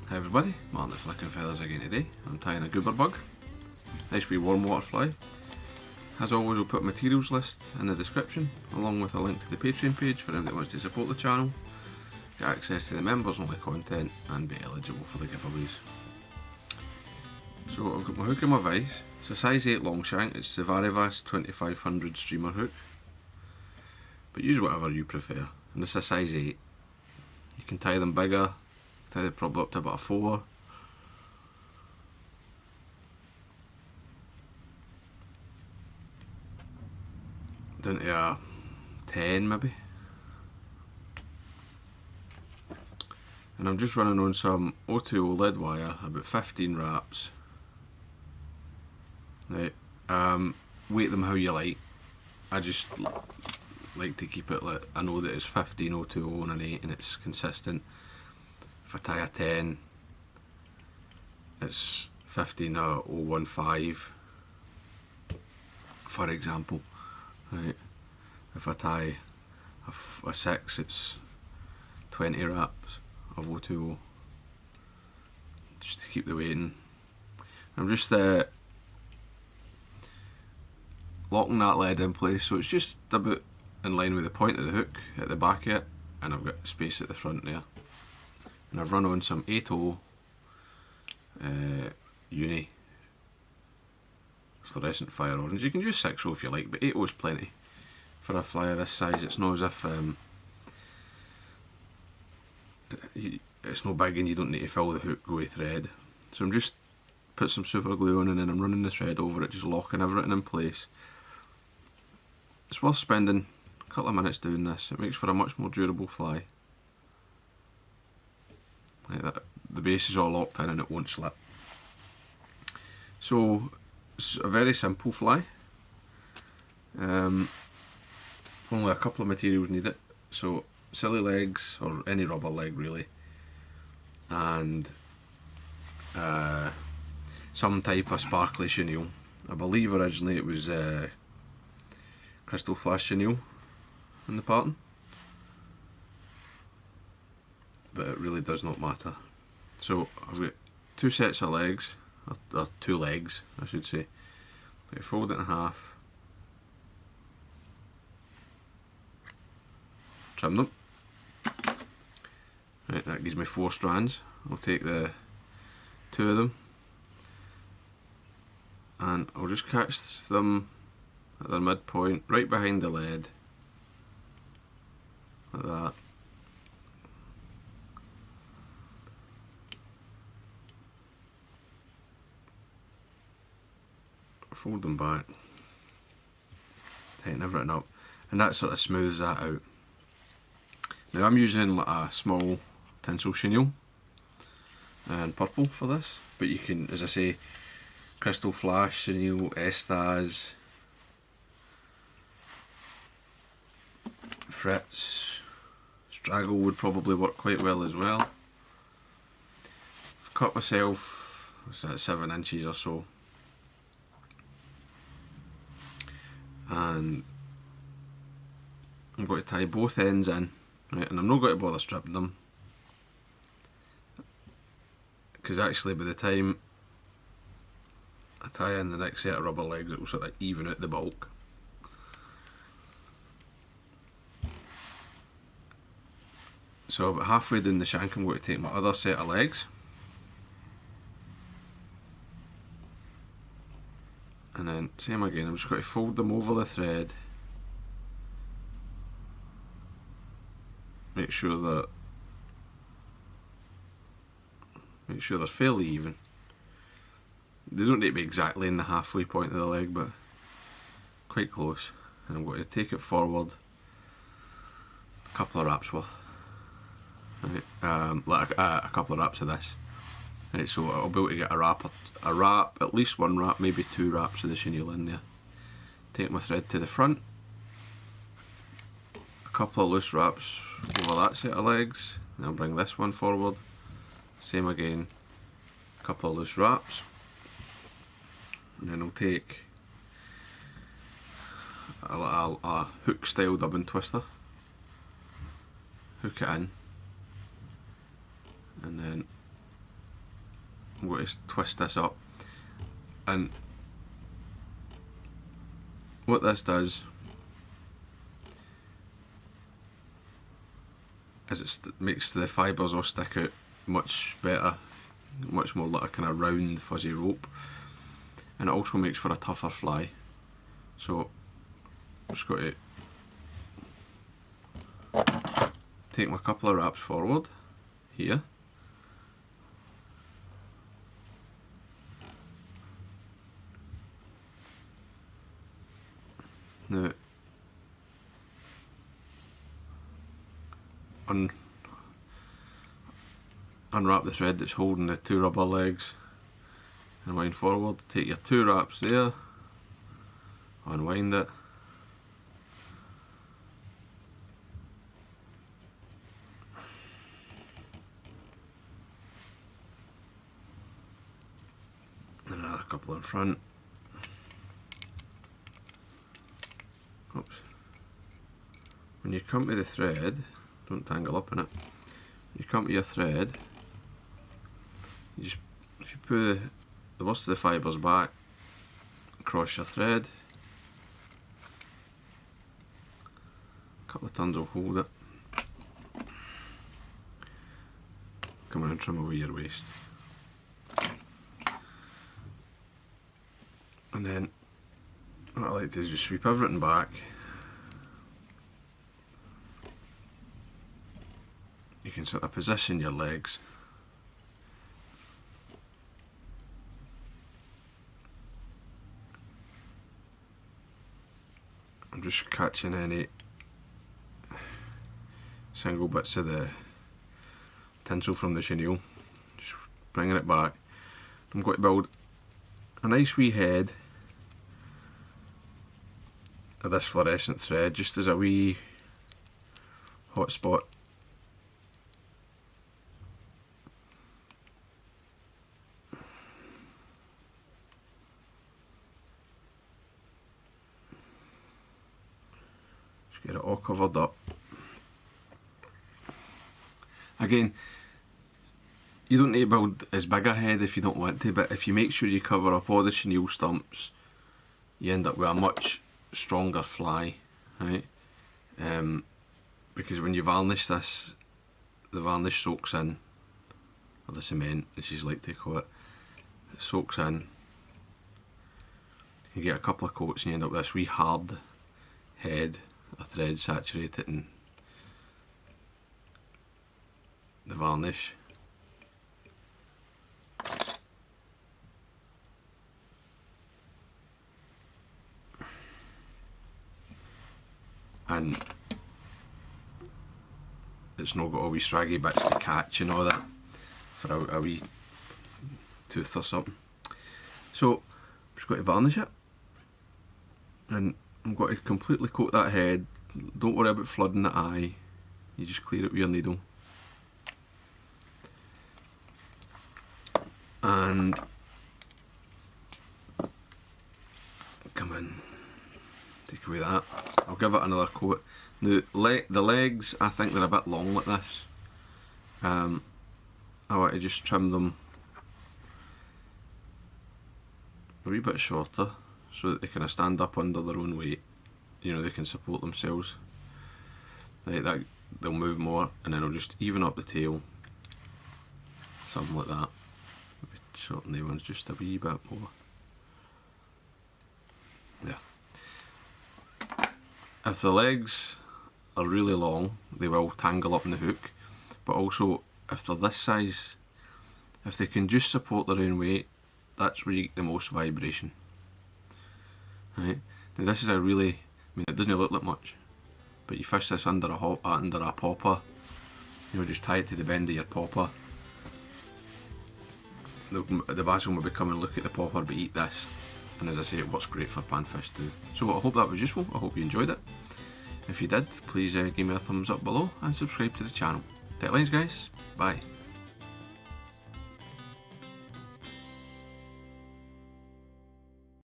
Hi everybody, Martyn the Flicking Feathers again today. I'm tying a Goober bug. Nice wee warm water fly. As always, I'll put a materials list in the description, along with a link to the Patreon page for anyone that wants to support the channel, get access to the members only content, and be eligible for the giveaways. So I've got my hook and my vise. It's a size 8 Longshank, it's the Varivas 2500 streamer hook. But use whatever you prefer, and it's a size 8. You can tie them bigger, tie them probably up to about a 4. Down to a 10 maybe. And I'm just running on some O2O lead wire, about 15 wraps. Right, weight them how you like. I just like to keep it like, I know that it's 15 O2O and an 8 and it's consistent. If I tie a 10, it's 15 015, for example. Right. If I tie a 6, it's 20 wraps of O2O, just to keep the weighting. I'm just locking that lead in place, so it's just about in line with the point of the hook at the back of it, and I've got space at the front there. And I've run on some 8O uni fluorescent fire orange. You can use 6O if you like, but 8O is plenty for a fly of this size. It's not as if it's no big and you don't need to fill the hook with thread. So I'm just put some super glue on and then I'm running the thread over it, just locking everything in place. It's worth spending a couple of minutes doing this. It makes for a much more durable fly. Like that, the base is all locked in and it won't slip. So it's a very simple fly. Only a couple of materials needed. So Silli legs, or any rubber leg really, and some type of sparkly chenille. I believe originally it was crystal flash chenille in the pattern, but it really does not matter. So I've got 2 sets of legs, or 2 legs I should say. I fold it in half, trim them. Right, that gives me 4 strands. I'll take the 2 of them and I'll just catch them at their midpoint, right behind the lead, like that. Fold them back, tighten everything up, and that sort of smooths that out. Now I'm using like a small tinsel chenille and purple for this, but you can, as I say, crystal flash chenille, Estas, Fritz, Straggle would probably work quite well as well. I've cut myself, what's that, 7 inches or so, and I'm going to tie both ends in, right, and I'm not going to bother stripping them, because actually by the time I tie in the next set of rubber legs it will sort of even out the bulk. So about halfway down the shank I'm going to take my other set of legs and then same again, I'm just going to fold them over the thread, make sure they're fairly even. They don't need to be exactly in the halfway point of the leg, but quite close. And I'm going to take it forward a couple of wraps worth. Right, like a couple of wraps of this. Right, so I'll be able to get a wrap, at least 1 wrap, maybe 2 wraps of the chenille in there. Take my thread to the front, a couple of loose wraps over that set of legs, and I'll bring this one forward. Same again, a couple of loose wraps, and then I'll take a hook style dubbing twister, hook it in, and then I'm going to twist this up, and what this does is it makes the fibres all stick out much better, much more like a kind of round fuzzy rope, and it also makes for a tougher fly. So I'm just going to take my couple of wraps forward here. Now unwrap the thread that's holding the two rubber legs and wind forward. Take your two wraps there, unwind it, and another couple in front. Oops. When you come to the thread, don't tangle up in it. You come to your thread, you just, if you pull the worst of the fibres back across your thread, a couple of turns will hold it. Come on and trim away your waste. And then what I like to do is just sweep everything back. You can sort of position your legs. I'm just catching any single bits of the tinsel from the chenille, just bringing it back. I'm going to build a nice wee head of this fluorescent thread, just as a wee hot spot. Just get it all covered up. Again, you don't need to build as big a head if you don't want to, but if you make sure you cover up all the chenille stumps, you end up with a much stronger fly, right? Because when you varnish this, the varnish soaks in, or the cement as you like to call it, it soaks in. You get a couple of coats and you end up with this wee hard head, a thread saturated in the varnish. And it's not got all wee scraggy bits to catch and all that for a wee tooth or something. So I'm just going to varnish it, and I'm going to completely coat that head. Don't worry about flooding the eye, you just clear it with your needle. And come in, take away that. I'll give it another coat. Now the legs, I think they're a bit long like this. I want to just trim them a wee bit shorter so that they kind of stand up under their own weight. You know, they can support themselves. Like that, they'll move more, and then I'll just even up the tail, something like that. Maybe shorten the ones just a wee bit more. Yeah. If the legs are really long, they will tangle up in the hook, but also if they're this size, if they can just support their own weight, that's where you get the most vibration. Right? Now this is a really, I mean, it doesn't look like much, but you fish this under a popper, you know, just tie it to the bend of your popper. The bass will maybe come and look at the popper but eat this, and as I say, it works great for panfish too. So I hope that was useful, I hope you enjoyed it. If you did, please give me a thumbs up below and subscribe to the channel. Tight lines guys, bye.